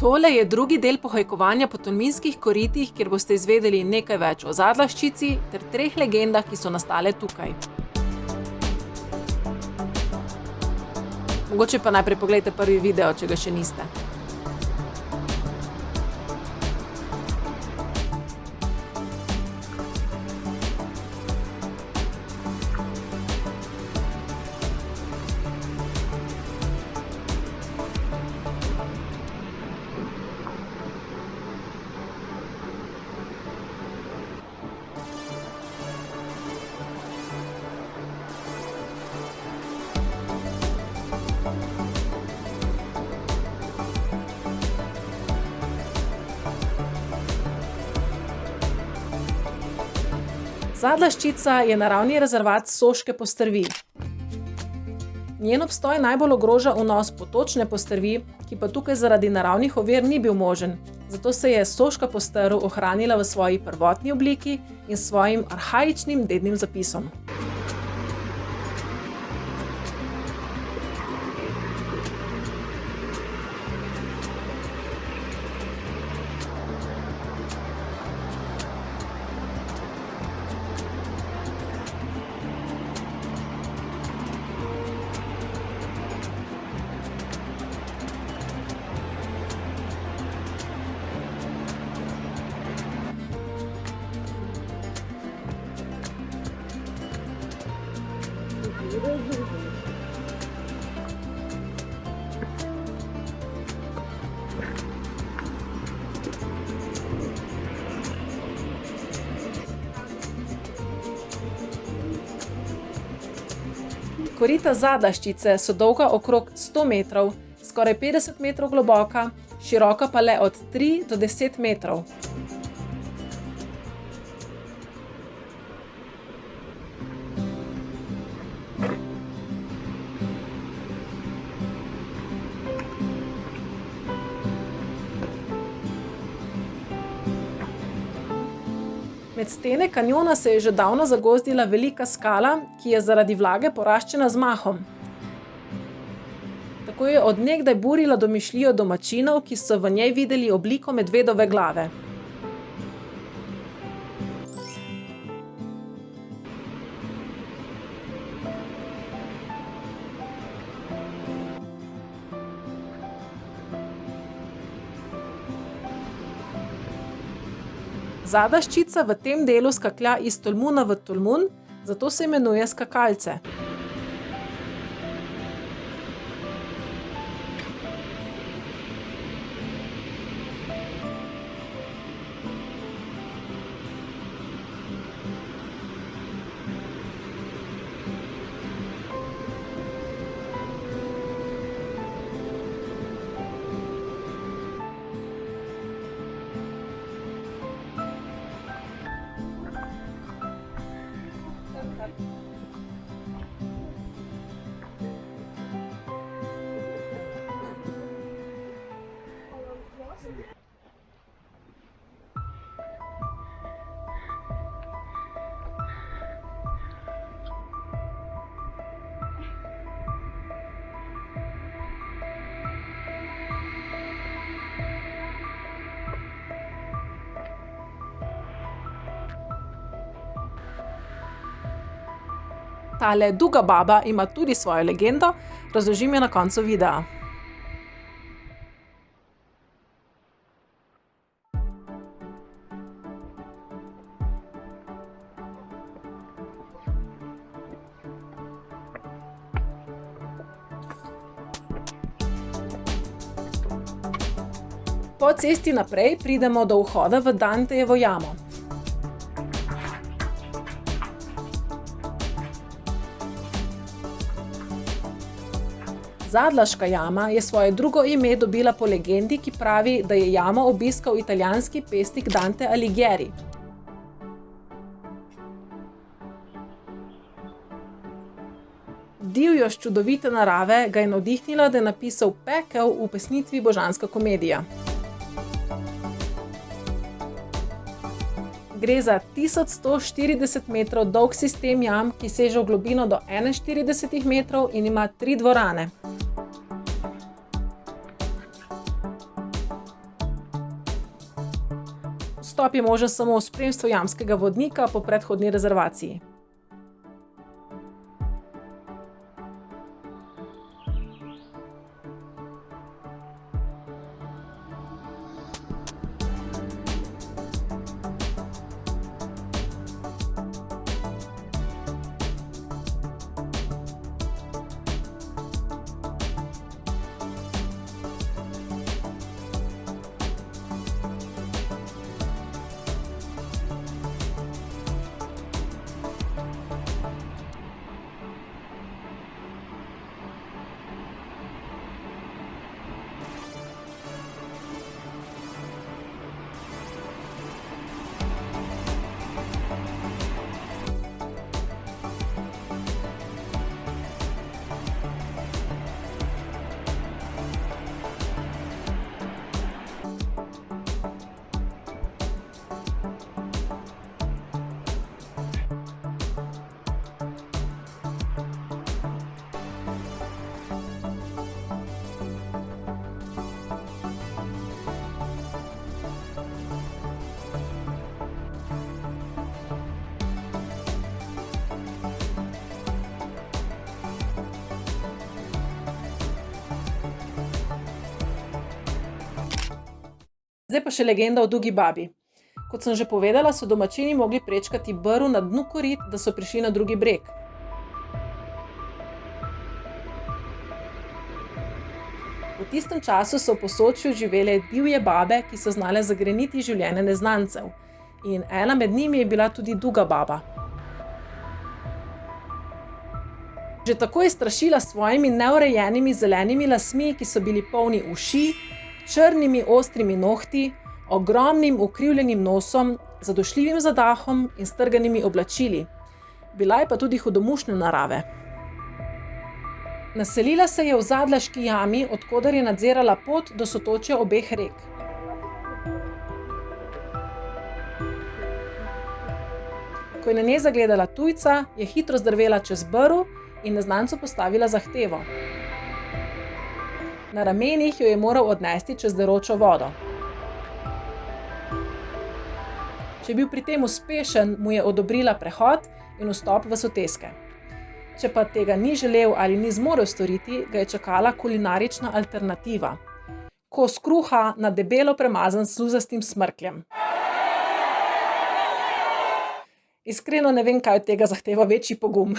Tole je drugi del pohajkovanja po Tolminskih koritih, kjer boste izvedeli nekaj več o Zadlaščici ter 3 legendah, ki so nastale tukaj. Mogoče pa najprej poglejte prvi video, če ga še niste. Zadlaščica je naravni rezervat Soške postrvi. Njen obstoj najbolj ogroža vnos potočne postrvi, ki pa tukaj zaradi naravnih ovir ni bil možen, zato se je Soška postrv ohranila v svoji prvotni obliki in s svojim arhaičnim dednim zapisom. Korita Zadlaščice so dolga okrog 100 metrov, skoraj 50 metrov globoka, široka pa le od 3 do 10 metrov. Med stene kanjona se je že davno zagozdila velika skala, ki je zaradi vlage poraščena z mahom. Tako je od nekdaj burila domišljijo domačinov, ki so v njej videli obliko medvedove glave. Zadlaščica v tem delu skaklja iz Tolmuna v Tolmun, zato se imenuje skakalce. Tale Duga baba ima tudi svojo legendo, razložim jo na koncu videa. Po cesti naprej pridemo do vhoda v Dantejevo jamo. Zadlaška jama je svoje drugo ime dobila po legendi, ki pravi, da je jamo obiskal italijanski pesnik Dante Alighieri. Divjost čudovite narave ga je navdihnila, da je napisal Pekel v pesnitvi Božanska komedija. Gre za 1140 metrov dolg sistem jam, ki seže v globino do 41 metrov in ima 3 dvorane. Vstop je možen samo v spremstvu jamskega vodnika po predhodni rezervaciji. Zdaj pa še legenda o Dugi babi. Kot sem že povedala, so domačini mogli prečkati brv na dnu korit, da so prišli na drugi breg. V tistem času so v Posočju živele divje babe, ki so znale zagreniti življenje neznancev. In ena med njimi je bila tudi Duga baba. Že tako je strašila s svojimi neurejenimi zelenimi lasmi, ki so bili polni uši, črnimi ostrimi nohti, ogromnim ukrivljenim nosom, zadušljivim zadahom in strganimi oblačili. Bila je pa tudi hudomušne narave. Naselila se je v Zadlaški jami, od koder je nadzirala pot do sotočja obeh rek. Ko je na njej zagledala tujca, je hitro zdrvela čez brv in neznancu postavila zahtevo. Na ramenih jo je moral odnesti čez deročo vodo. Če je bil pri tem uspešen, mu je odobrila prehod in vstop v soteske. Če pa tega ni želel ali ni zmorel storiti, ga je čakala kulinarična alternativa. Kos kruha na debelo premazan s sluzastim smrkljem. Iskreno ne vem, kaj od tega zahteva večji pogum.